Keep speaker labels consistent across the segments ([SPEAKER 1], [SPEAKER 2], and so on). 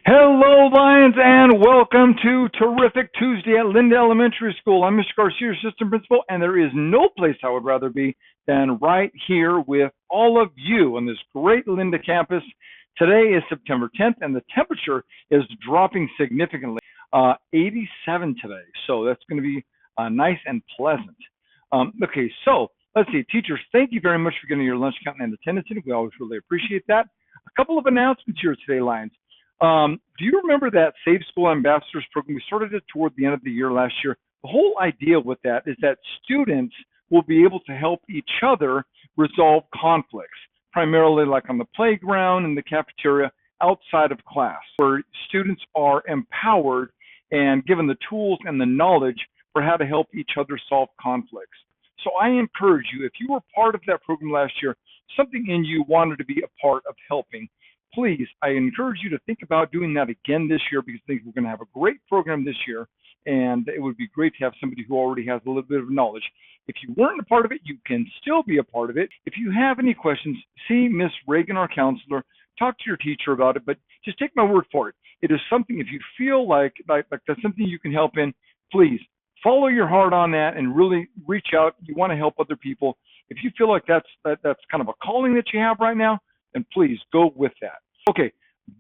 [SPEAKER 1] Hello, Lions, and welcome to Terrific Tuesday at Linda Elementary School. I'm Mr. Garcia, assistant principal, and there is no place I would rather be than right here with all of you on this great Linda campus. Today is September 10th, and the temperature is dropping significantly, 87 today. So that's going to be nice and pleasant. Okay, so let's see. Teachers, thank you very much for getting your lunch count and attendance in. We always really appreciate that. A couple of announcements here today, Lions. Do you remember that Safe School Ambassadors program? We started it toward the end of the year last year. The whole idea with that is that students will be able to help each other resolve conflicts, primarily like on the playground, in the cafeteria, outside of class, where students are empowered and given the tools and the knowledge for how to help each other solve conflicts. So I encourage you, if you were part of that program last year, something in you wanted to be a part of helping, please, I encourage you to think about doing that again this year, because I think we're going to have a great program this year, and it would be great to have somebody who already has a little bit of knowledge. If you weren't a part of it, you can still be a part of it. If you have any questions, see Miss Reagan, our counselor, talk to your teacher about it, but just take my word for it. It is something, if you feel like that's something you can help in, please follow your heart on that and really reach out. You want to help other people. If you feel like that's kind of a calling that you have right now, then please go with that. Okay,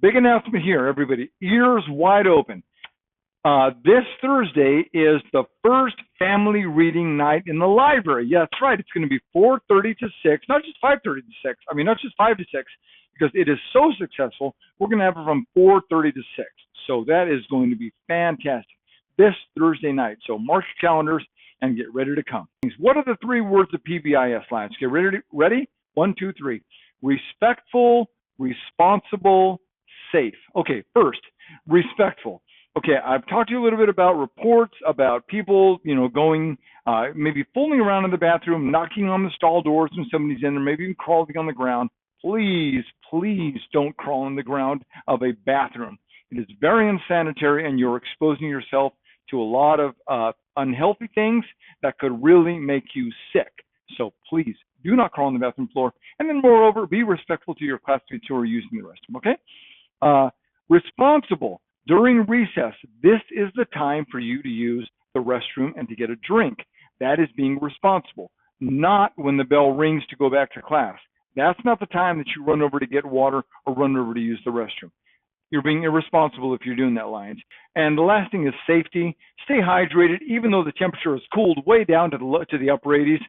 [SPEAKER 1] big announcement here, everybody. Ears wide open. This Thursday is the first family reading night in the library. Yeah, that's right. It's going to be 4:30 to 6, not just 5:30 to 6. I mean, not just 5 to 6, because it is so successful. We're going to have it from 4:30 to 6. So that is going to be fantastic this Thursday night. So mark your calendars and get ready to come. What are the 3 words of PBIS, Lions? Get ready. Ready? 1, 2, 3. Respectful, responsible, safe. Okay, first, respectful. Okay, I've talked to you a little bit about reports about people, going, maybe fooling around in the bathroom, knocking on the stall doors when somebody's in there, maybe even crawling on the ground. Please, please don't crawl on the ground of a bathroom. It is very unsanitary, and you're exposing yourself to a lot of unhealthy things that could really make you sick. So please, do not crawl on the bathroom floor. And then moreover, be respectful to your classmates who are using the restroom, okay? Responsible. During recess, this is the time for you to use the restroom and to get a drink. That is being responsible, not when the bell rings to go back to class. That's not the time that you run over to get water or run over to use the restroom. You're being irresponsible if you're doing that, Lions. And the last thing is safety. Stay hydrated, even though the temperature has cooled way down to the upper 80s.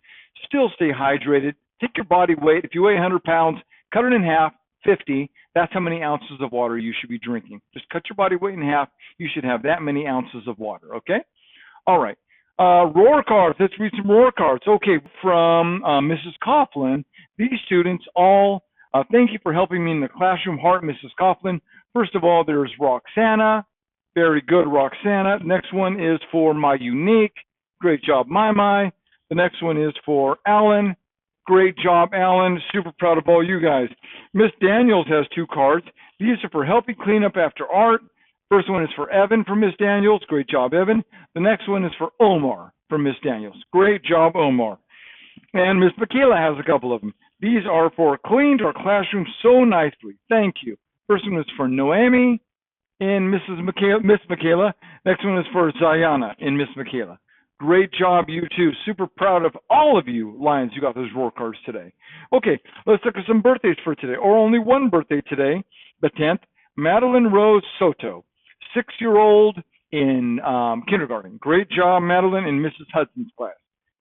[SPEAKER 1] Still stay hydrated. Take your body weight. If you weigh 100 pounds, cut it in half, 50. That's how many ounces of water you should be drinking. Just cut your body weight in half. You should have that many ounces of water, okay? All right. Roar cards. Let's read some roar cards. Okay, from Mrs. Coughlin. These students all, thank you for helping me in the classroom. Heart, Mrs. Coughlin. First of all, there's Roxana. Very good, Roxana. Next one is for My Unique. Great job, My. The next one is for Alan. Great job, Alan. Super proud of all you guys. Miss Daniels has 2 cards. These are for helping clean up after art. First one is for Evan from Miss Daniels. Great job, Evan. The next one is for Omar from Miss Daniels. Great job, Omar. And Miss Michaela has a couple of them. These are for cleaned our classroom so nicely. Thank you. First one is for Noemi in Miss Michaela. Next one is for Zayana in Miss Michaela. Great job, you two. Super proud of all of you, Lions, you got those roar cards today. Okay, let's look at some birthdays for today, or only one birthday today, the 10th. Madeline Rose Soto, 6-year-old in kindergarten. Great job, Madeline, in Mrs. Hudson's class.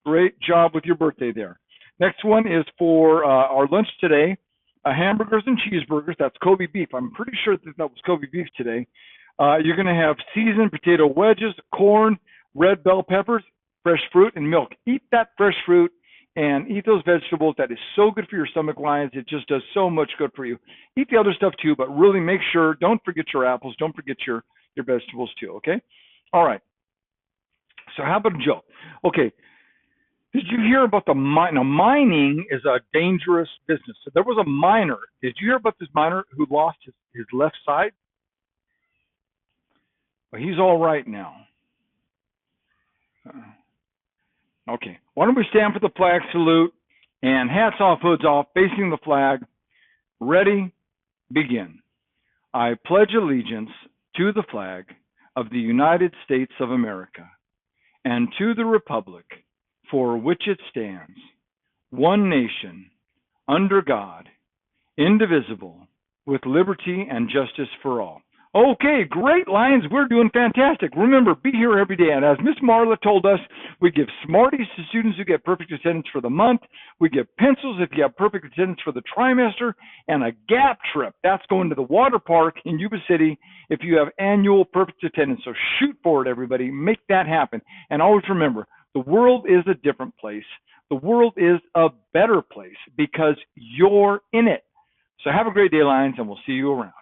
[SPEAKER 1] Great job with your birthday there. Next one is for our lunch today, hamburgers and cheeseburgers. That's Kobe beef. I'm pretty sure that was Kobe beef today. You're going to have seasoned potato wedges, corn, red bell peppers, fresh fruit, and milk. Eat that fresh fruit and eat those vegetables. That is so good for your stomach, Lions. It just does so much good for you. Eat the other stuff too, but really make sure, don't forget your apples. Don't forget your vegetables too, okay? All right. So how about a joke? Okay. Did you hear about the mine? Now, mining is a dangerous business. So there was a miner. Did you hear about this miner who lost his left side? Well, he's all right now. Okay, why don't we stand for the flag salute, and hats off, hoods off, facing the flag. Ready, begin. I pledge allegiance to the flag of the United States of America and to the republic for which it stands, one nation, under God, indivisible, with liberty and justice for all. Okay, great, Lions. We're doing fantastic. Remember, be here every day. And as Miss Marla told us, we give Smarties to students who get perfect attendance for the month. We give pencils if you have perfect attendance for the trimester, and a gap trip. That's going to the water park in Yuba City if you have annual perfect attendance. So shoot for it, everybody. Make that happen. And always remember, the world is a different place. The world is a better place because you're in it. So have a great day, Lions, and we'll see you around.